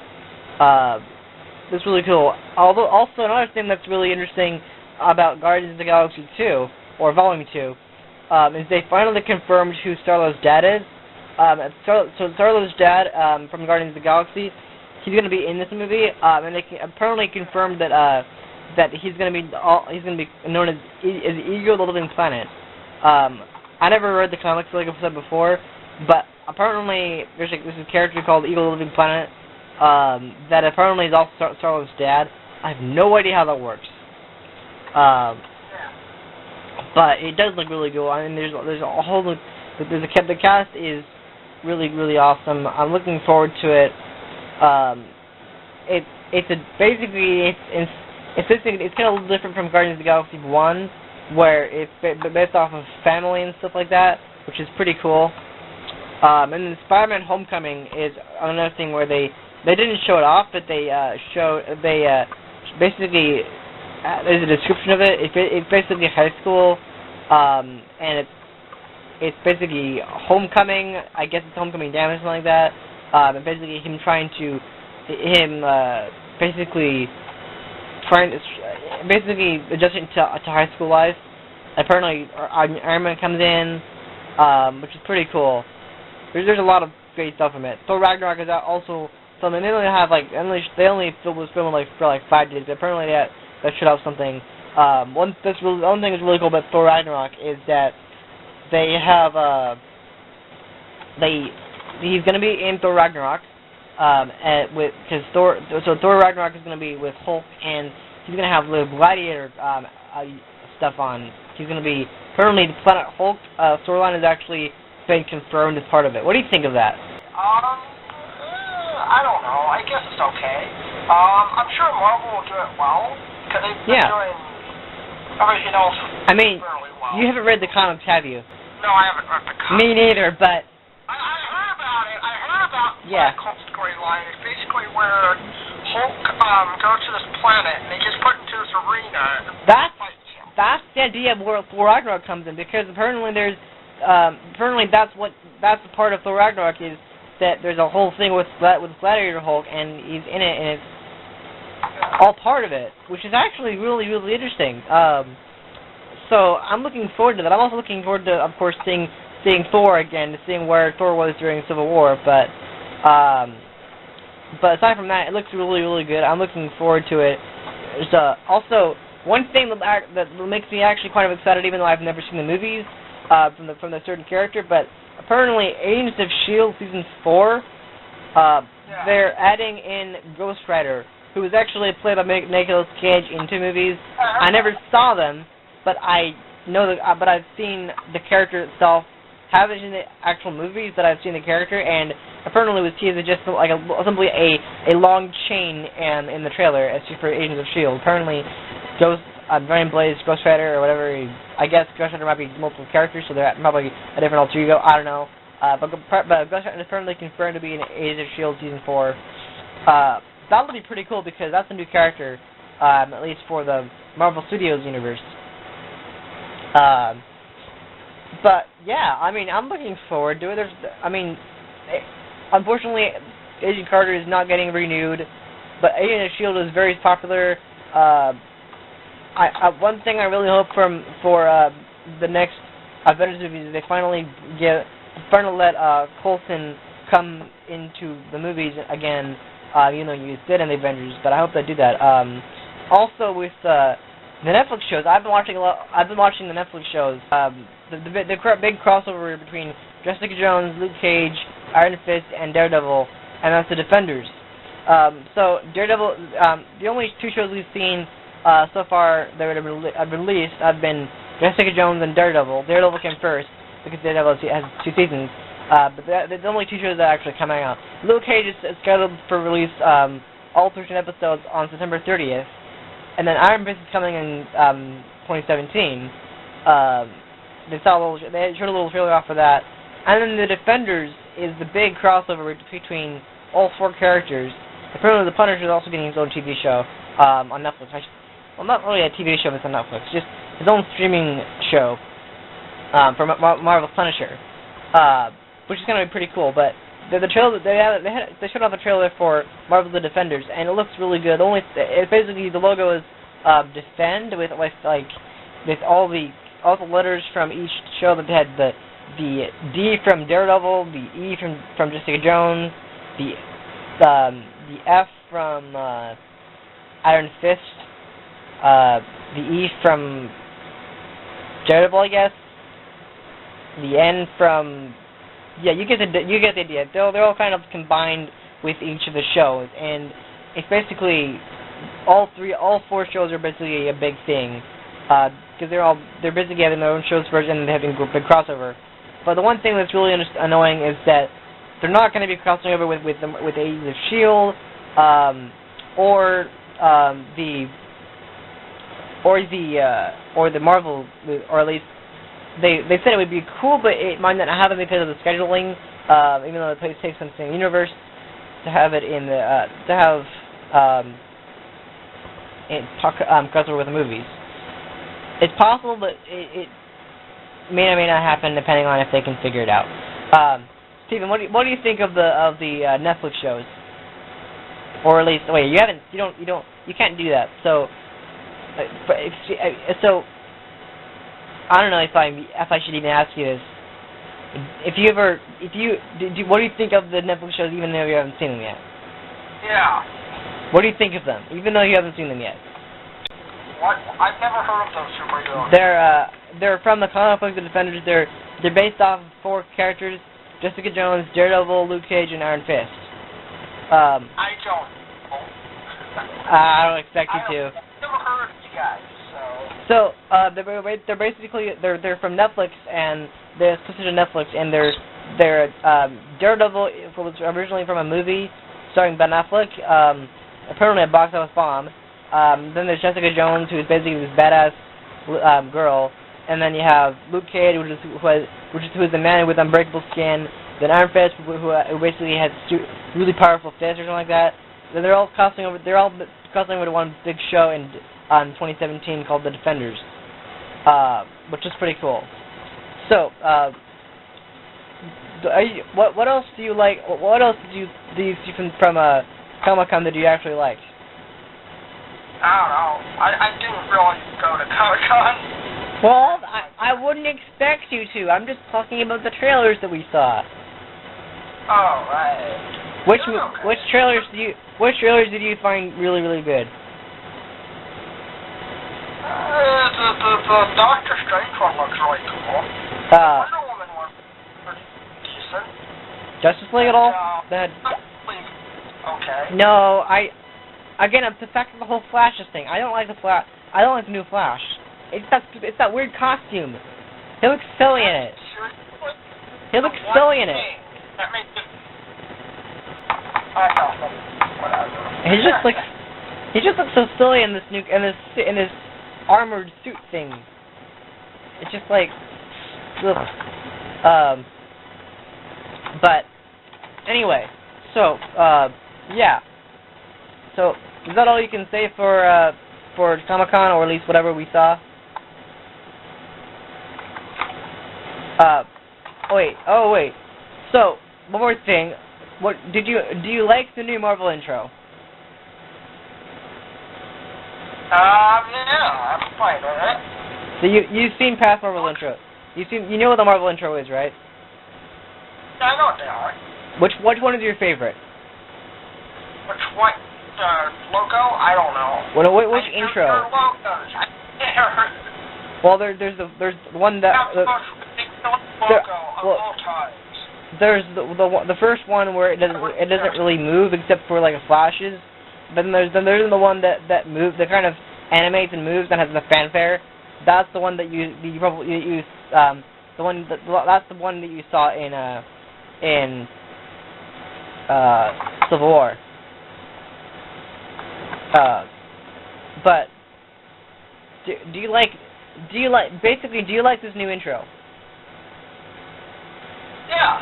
it's really cool. Although, also another thing that's really interesting about Guardians of the Galaxy 2, or Volume 2, is they finally confirmed who Star-Lord's dad is. So Star-Lord's dad from Guardians of the Galaxy, he's going to be in this movie, and they apparently confirmed that he's going to be known as Ego, the Living Planet. I never read the comics like I've said before, but apparently there's a character called Eagle Living Planet that apparently is also Star-Lord's dad. I have no idea how that works. But it does look really cool. I mean, there's a whole the cast is really awesome. I'm looking forward to it. It's kind of a little different from Guardians of the Galaxy 1, where it's based off of family and stuff like that, which is pretty cool. And then Spider-Man: Homecoming is another thing where they didn't show it off, but they basically there's a description of it. It's basically high school, and it's basically homecoming. I guess it's homecoming damage or something like that. And basically basically adjusting to high school life. Apparently, Iron Man comes in, which is pretty cool. There's a lot of great stuff in it. Thor Ragnarok is also something. They only have they only filming for 5 days. But apparently that should have something. One thing that's really cool about Thor Ragnarok is that they have he's gonna be in Thor Ragnarok, Thor Ragnarok is gonna be with Hulk, and he's gonna have the Gladiator stuff on. He's gonna be currently the Planet Hulk storyline is actually been confirmed as part of it. What do you think of that? I don't know. I guess it's okay. I'm sure Marvel will do it well, because they've been doing everything else fairly well. You haven't read the comics, have you? No, I haven't read the comics. Me neither, but I heard about it. I heard about the Hulk storyline. It's basically where Hulk goes to this planet, and they just put into this arena. That's the idea of where Thor Ragnarok comes in, because apparently there's apparently that's the part of Thor Ragnarok is that there's a whole thing with Gladiator Hulk, and he's in it, and it's all part of it, which is actually really interesting. So I'm looking forward to that. I'm also looking forward to, of course, seeing Thor again, seeing where Thor was during Civil War. But aside from that, it looks really good. I'm looking forward to it. There's also one thing that makes me actually quite excited, even though I've never seen the movies from the certain character. But apparently, Agents of S.H.I.E.L.D. Season 4, they're adding in Ghost Rider, who was actually played by Nicolas Cage in 2 movies. I never saw them, but I know but I've seen the character itself. Haven't seen the actual movies, but I've seen the character, and apparently it was teased as just like simply a long chain in the trailer as for Agents of S.H.I.E.L.D. Apparently, Brian Blaze, Ghost Rider, or whatever. I guess Ghost Rider might be multiple characters, so they're probably a different alter ego. I don't know. But Ghost Rider is apparently confirmed to be in Agents of S.H.I.E.L.D. Season 4. That would be pretty cool because that's a new character, at least for the Marvel Studios universe. But yeah, I mean, I'm looking forward to it. Unfortunately, Agent Carter is not getting renewed, but Agent of S.H.I.E.L.D. is very popular. One thing I really hope for the next Avengers movies is they finally let Coulson come into the movies again. You did in the Avengers, but I hope they do that. Also with the Netflix shows, I've been watching the Netflix shows. The big crossover between Jessica Jones, Luke Cage, Iron Fist, and Daredevil, and that's the Defenders. So Daredevil, the only 2 shows we've seen so far that have been released have been Jessica Jones and Daredevil. Daredevil came first because Daredevil has 2 seasons. But the only 2 shows that are actually coming out. Luke Cage is scheduled for release all 13 episodes on September 30th, and then Iron Fist is coming in 2017. They showed a little trailer off for that, and then the Defenders is the big crossover between all 4 characters. Apparently, the Punisher is also getting his own TV show on Netflix. Well, not really a TV show, but it's on Netflix. Just his own streaming show for Marvel's Punisher. Which is going to be pretty cool, but the trailer they showed off a trailer for Marvel's The Defenders, and it looks really good. Basically the logo is Defend with all the letters from each show. That they had the D from Daredevil, the E from Jessica Jones, the F from Iron Fist, the E from Daredevil, I guess. the N from, yeah, you get the idea. They're all kind of combined with each of the shows, and it's basically all four shows are basically a big thing, because they're basically having their own shows first and they're having a big crossover. But the one thing that's really annoying is that they're not going to be crossing over with Agents of S.H.I.E.L.D. Or the Marvel, or at least they said it would be cool, but it might not happen because of the scheduling. Even though it takes from the same universe to have it in the crossover with the movies. It's possible, but it may or may not happen depending on if they can figure it out. Steven, what do you think of the Netflix shows? Or at least, wait, you can't do that. So, I don't know if I should even ask you this. What do you think of the Netflix shows, even though you haven't seen them yet? Yeah. What do you think of them, even though you haven't seen them yet? What? I've never heard of those superheroes. They're from the comic book The Defenders. They're based off of 4 characters: Jessica Jones, Daredevil, Luke Cage, and Iron Fist. I don't know. I don't expect you to. I've never heard of you guys, so. So they're basically they're from Netflix, and they're exclusive to Netflix, and they're Daredevil was originally from a movie starring Ben Affleck, apparently a box office bomb. Then there's Jessica Jones, who is basically this badass girl, and then you have Luke Cage, who is the man with unbreakable skin. Then Iron Fist, who basically has really powerful fists or something like that. Then they're all crossing over. They're all crossing over to one big show in 2017 called The Defenders, which is pretty cool. So, what else do you like? What else do you see from Comic-Con that you actually like? I don't know. I didn't really go to Comic-Con. Well, I wouldn't expect you to. I'm just talking about the trailers that we saw. Oh, right. Which trailers did you find really, really good? The Doctor Strange one looks really cool. Wonder Woman one pretty decent. Justice League at all? Okay. No, again, it's the fact of the whole Flashes thing. I don't like the new Flash. It's that weird costume. He looks silly in it. He looks silly in it. That makes it. I don't know. Whatever. He just looks so silly in this armored suit thing. It's just like, ugh. But anyway, so yeah. So is that all you can say for Comic-Con, or at least whatever we saw? Wait. So one more thing. Do you like the new Marvel intro? Yeah, I'm fine with it. So you've seen past Marvel intro. You know what the Marvel intro is, right? Yeah, I know what they are. Which one is your favorite? Which one? Logo? I don't know. Which intro? Logos. Well, there's the one that logo of all times. There's the first one where it doesn't really move except for like flashes. Then there's the one that moves, that kind of animates and moves and has the fanfare. That's the one that that's the one that you saw in Civil War. But do you like this new intro? Yeah.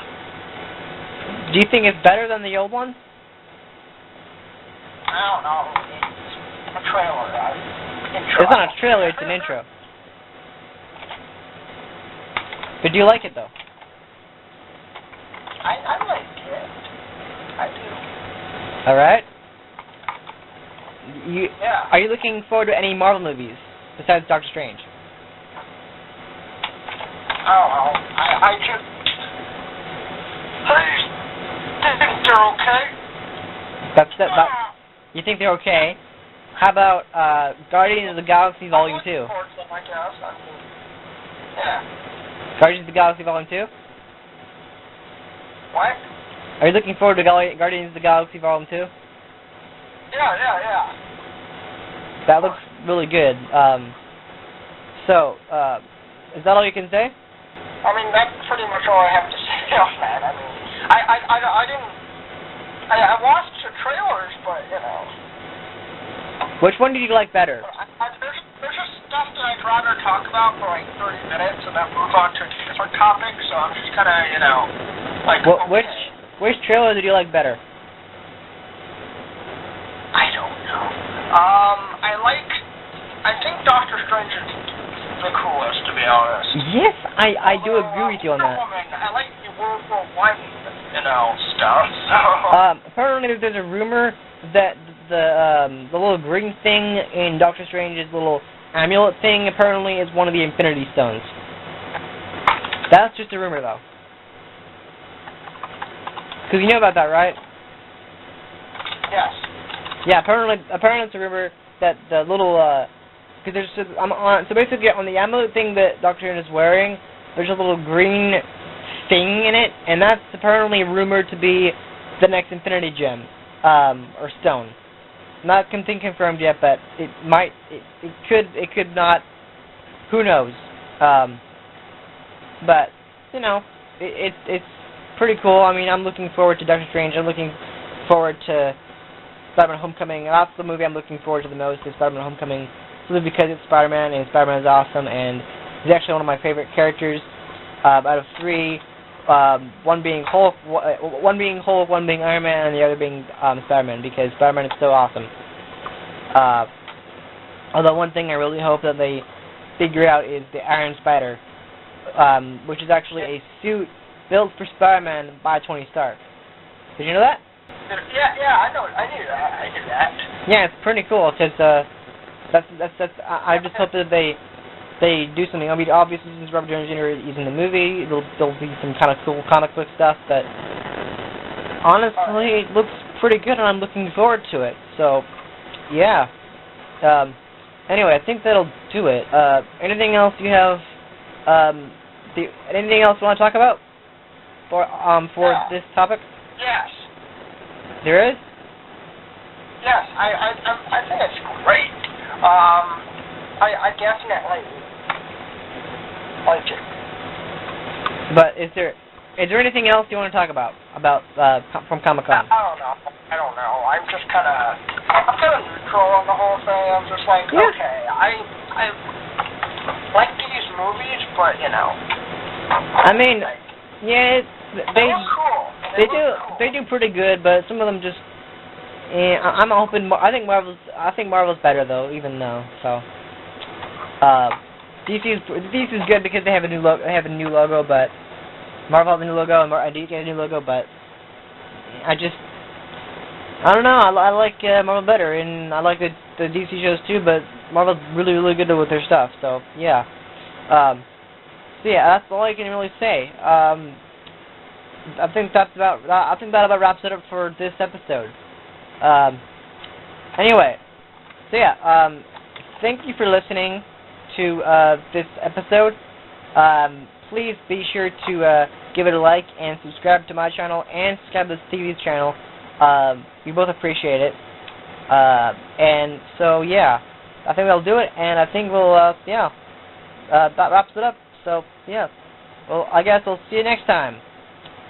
Do you think it's better than the old one? I don't know. It's a trailer, intro. It's not a trailer, it's an intro. But do you like it though? I like it. I do. Alright. Yeah. Are you looking forward to any Marvel movies besides Doctor Strange? Oh, I just think they're okay. That's it. You think they're okay? How about Guardians of the Galaxy Volume 2? I guess. Yeah. Guardians of the Galaxy Volume 2? What? Are you looking forward to Guardians of the Galaxy Volume 2? Yeah. That looks really good. Is that all you can say? I mean, that's pretty much all I have to say on that. I mean, I watched the trailers, but, you know. Which one did you like better? There's just stuff that I'd rather talk about for like 30 minutes and then move on to a different topic, so I'm just kind of, you know, like, okay. Which trailer did you like better? I don't know. I think Doctor Strange is the coolest, to be honest. Yes, I do agree with you on that. I like the World War I, you know, stuff, so... Apparently there's a rumor that the little green thing in Doctor Strange's little amulet thing apparently is one of the Infinity Stones. That's just a rumor, though. Because you know about that, right? Yes. Yeah, apparently it's a rumor that the little, so basically on the amulet thing that Doctor Strange is wearing, there's a little green thing in it, and that's apparently rumored to be the next Infinity Gem, or stone. Not confirmed yet, but it might, it could not, who knows. But, you know, it's pretty cool. I mean, I'm looking forward to Doctor Strange. I'm looking forward to Spider-Man Homecoming. That's the movie I'm looking forward to the most, is Spider-Man Homecoming, simply because it's Spider-Man, and Spider-Man is awesome, and he's actually one of my favorite characters out of three. One being Hulk, one being Iron Man, and the other being Spider-Man, because Spider-Man is so awesome. Although one thing I really hope that they figure out is the Iron Spider, which is actually a suit built for Spider-Man by Tony Stark. Did you know that? Yeah, I know. I knew that. Yeah, it's pretty cool, because I just hope that they do something. I mean, obviously, since Robert Downey Jr. is in the movie, there'll be some kind of cool comic book stuff, but honestly, it looks pretty good, and I'm looking forward to it. So, yeah. Anyway, I think that'll do it. Anything else you have? Anything else you want to talk about for this topic? Yes. There is? Yes, I think it's great. I definitely like it. But is there anything else you want to talk about from Comic-Con? I don't know. I'm kind of neutral on the whole thing. I'm just like, yeah. Okay, I like these movies, but you know. I mean, yeah, they look cool. They do pretty good, but some of them just. I'm hoping. I think Marvel's better though, even though. So. DC is good because they have a new logo. They have a new logo, but Marvel has a new logo and DC has a new logo. But I don't know. I like Marvel better, and I like the DC shows too. But Marvel's really good with their stuff. So yeah. So yeah, that's all I can really say. I think that about wraps it up for this episode. Anyway, so yeah. Thank you for listening to this episode. Please be sure to give it a like and subscribe to my channel and subscribe to Stevie's channel. We both appreciate it. And so yeah, I think that'll do it. And I think we'll that wraps it up. So yeah, well I guess we'll see you next time.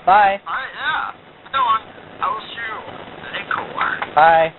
Bye. Alright, yeah. No, I will see you. Cool. Bye.